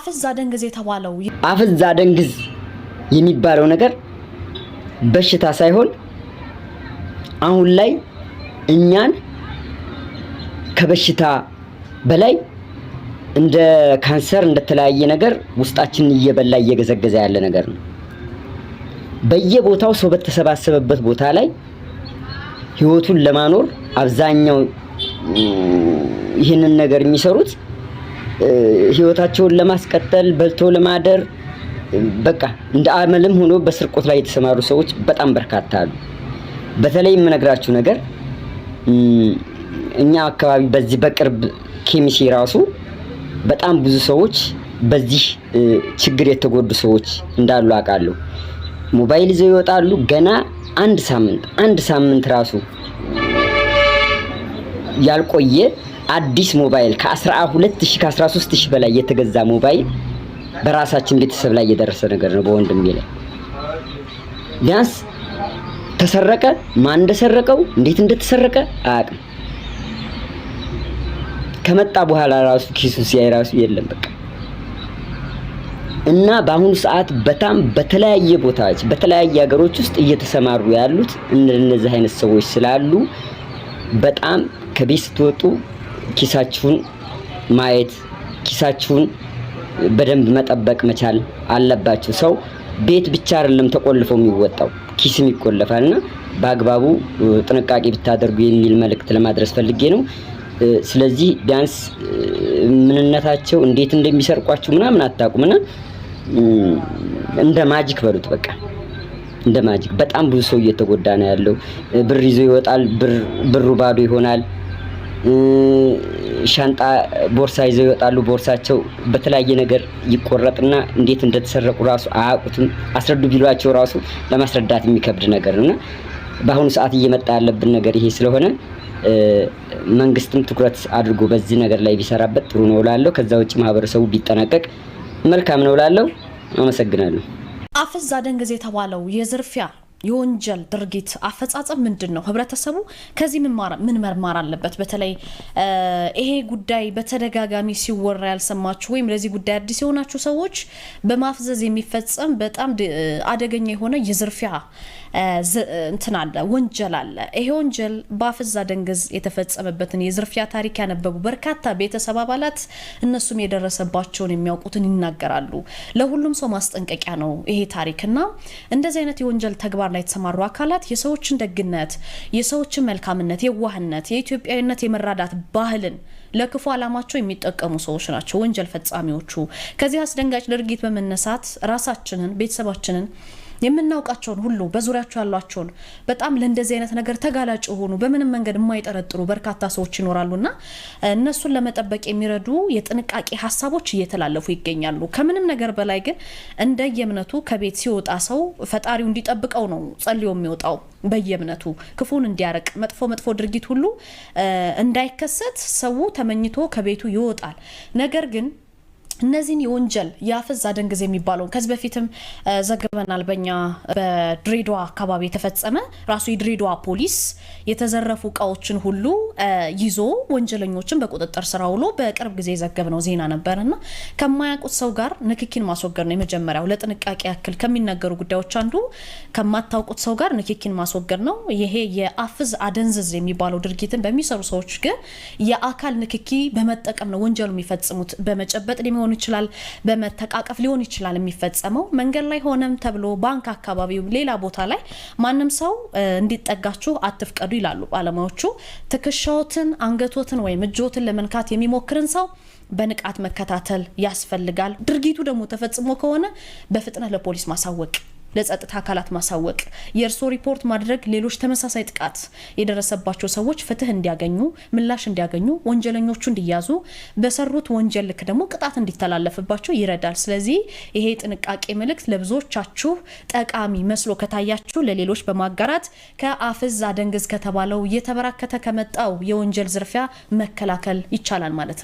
አፍዝ አደንግዝ የተባለው አፍዝ አደንግዝ የሚባለው ነገር በሽታ ሳይሆን አሁን ላይ እኛን ከበሽታ በላይ እንደ ካንሰር እንደተለያየ ነገር ውስጣችን እየበላ እየገዘገዘ ያለ ነገር ነው። በየቦታው ሰው በተሰባሰበበት ቦታ ላይ ህይወቱን ለማኖር አብዛኛው ይህንን ነገር የሚሰሩት ህይወታቸውን ለማስቀጠል በልቶ ለማደር በቃ እንደ አመልም ሆኖ በስርቆት ላይ የተሰማሩ ሰዎች በጣም በርካታ አሉ። በተለይ የምነግራችሁ ነገር እኛ አካባቢ በዚህ በቅርብ ኬሚሴ ራሱ በጣም ብዙ ሰዎች በዚህ ችግር የተጎዱ ሰዎች እንዳሉ አውቃለሁ። ሞባይል ይዘው ይወጣሉ። ገና አንድ ሳምንት ራሱ ያልቆየ አዲስ ሞባይል ከ12000 ከ13000 በላይ የተገዛ ሞባይል በራሳችን ቤተሰብ ላይ የደረሰ ነገር ነው። በወንድሜ ላይ ቢያንስ ተሰረቀ፣ ማን እንደሰረቀው እንዴት እንደተሰረቀ አያውቅም። ከመጣ በኋላ ራሱ ኪሱ ሲያይ ራሱ የለም በቃ። እና በአሁኑ ሰዓት በጣም በተለያየ ቦታዎች በተለያየ ሀገሮች ውስጥ እየተሰማሩ ያሉት እነዚህ አይነት ሰዎች ስላሉ በጣም ከቤት ስትወጡ ኪሳችሁን ማየት፣ ኪሳችሁን በደንብ መጠበቅ መቻል አለባችሁ። ሰው ቤት ብቻ አይደለም ተቆልፎ የሚወጣው ኪስም ይቆለፋልና በአግባቡ ጥንቃቄ ብታደርጉ የሚል መልእክት ለማድረስ ፈልጌ ነው። ስለዚህ ቢያንስ ምንነታቸው እንዴት እንደሚሰርቋችሁ ምናምን አታውቁምና እንደ ማጂክ በሉት በቃ እንደ ማጂክ። በጣም ብዙ ሰው እየተጎዳ ነው ያለው። ብር ይዞ ይወጣል፣ ብሩ ባዶ ይሆናል። ሻንጣ ቦርሳ ይዘው ይወጣሉ። ቦርሳቸው በተለያየ ነገር ይቆረጥና እንዴት እንደተሰረቁ ራሱ አያውቁትም። አስረዱ ቢሏቸው ራሱ ለማስረዳት የሚከብድ ነገር ነውና በአሁኑ ሰዓት እየመጣ ያለብን ነገር ይሄ ስለሆነ መንግስትም ትኩረት አድርጎ በዚህ ነገር ላይ ቢሰራበት ጥሩ ነው እላለሁ። ከዛ ውጪ ማህበረሰቡ ቢጠናቀቅ መልካም ነው እላለሁ። አመሰግናለሁ። አፍዝ አደንግዝ የተባለው የዝርፊያ የወንጀል ድርጊት አፈጻጸም ምንድነው? ህብረተሰቡ ከዚህ ምን መማር አለበት? በተለይ ይሄ ጉዳይ በተደጋጋሚ ሲወራ ያልሰማችሁ ወይም ለዚህ ጉዳይ አዲስ የሆናችሁ ሰዎች በማፍዘዝ የሚፈጸም በጣም አደገኛ የሆነ የዝርፊያ እንትን አለ፣ ወንጀል አለ። ይሄ ወንጀል በአፍዝ አደንግዝ የተፈጸመበትን የዝርፊያ ታሪክ ያነበቡ በርካታ ቤተሰብ አባላት እነሱም የደረሰባቸውን የሚያውቁትን ይናገራሉ። ለሁሉም ሰው ማስጠንቀቂያ ነው ይሄ ታሪክና እንደዚህ አይነት የወንጀል ተግባር ላይ የተሰማሩ አካላት የሰዎችን ደግነት፣ የሰዎችን መልካምነት፣ የዋህነት፣ የኢትዮጵያዊነት የመራዳት ባህልን ለክፉ አላማቸው የሚጠቀሙ ሰዎች ናቸው ወንጀል ፈጻሚዎቹ። ከዚህ አስደንጋጭ ድርጊት በመነሳት ራሳችንን፣ ቤተሰባችንን የምናውቃቸውን ሁሉ በዙሪያቸው ያሏቸውን በጣም ለእንደዚህ አይነት ነገር ተጋላጭ ሆኑ በምንም መንገድ የማይጠረጥሩ በርካታ ሰዎች ይኖራሉና እነሱን ለመጠበቅ የሚረዱ የጥንቃቄ ሀሳቦች እየተላለፉ ይገኛሉ። ከምንም ነገር በላይ ግን እንደየእምነቱ ከቤት ሲወጣ ሰው ፈጣሪው እንዲጠብቀው ነው ጸልዮ የሚወጣው። በየእምነቱ ክፉን እንዲያርቅ መጥፎ ድርጊት ሁሉ እንዳይከሰት ሰው ተመኝቶ ከቤቱ ይወጣል። ነገር ግን እነዚህን የወንጀል የአፍዝ አደንግዝ የሚባለው ከዚህ በፊትም ዘግበናል። በእኛ በድሬዳዋ አካባቢ የተፈጸመ ራሱ የድሬዳዋ ፖሊስ የተዘረፉ እቃዎችን ሁሉ ይዞ ወንጀለኞችን በቁጥጥር ስር አውሎ በቅርብ ጊዜ ዘገብነው ዜና ነበርና ከማያውቁት ሰው ጋር ንክኪን ማስወገድ ነው የመጀመሪያው። ለጥንቃቄ ያክል ከሚነገሩ ጉዳዮች አንዱ ከማታውቁት ሰው ጋር ንክኪን ማስወገድ ነው። ይሄ የአፍዝ አደንዝዝ የሚባለው ድርጊትን በሚሰሩ ሰዎች ግን የአካል ንክኪ በመጠቀም ነው ወንጀሉ የሚፈጽሙት። በመጨበጥ ሊሆን ይችላል፣ በመተቃቀፍ ሊሆን ይችላል የሚፈጸመው። መንገድ ላይ ሆነም ተብሎ ባንክ አካባቢ ሌላ ቦታ ላይ ማንም ሰው እንዲጠጋችሁ አትፍቀዱ ይላሉ ባለሙያዎቹ። ትከሻዎትን፣ አንገቶትን ወይም እጆትን ለመንካት የሚሞክርን ሰው በንቃት መከታተል ያስፈልጋል። ድርጊቱ ደግሞ ተፈጽሞ ከሆነ በፍጥነት ለፖሊስ ማሳወቅ፣ ለጸጥታ አካላት ማሳወቅ፣ የእርሶ ሪፖርት ማድረግ ሌሎች ተመሳሳይ ጥቃት የደረሰባቸው ሰዎች ፍትህ እንዲያገኙ፣ ምላሽ እንዲያገኙ፣ ወንጀለኞቹ እንዲያዙ፣ በሰሩት ወንጀል ልክ ደግሞ ቅጣት እንዲተላለፍባቸው ይረዳል። ስለዚህ ይሄ ጥንቃቄ መልእክት ለብዙዎቻችሁ ጠቃሚ መስሎ ከታያችሁ ለሌሎች በማጋራት ከአፍዝ አደንግዝ ከተባለው እየተበራከተ ከመጣው የወንጀል ዝርፊያ መከላከል ይቻላል ማለት ነው።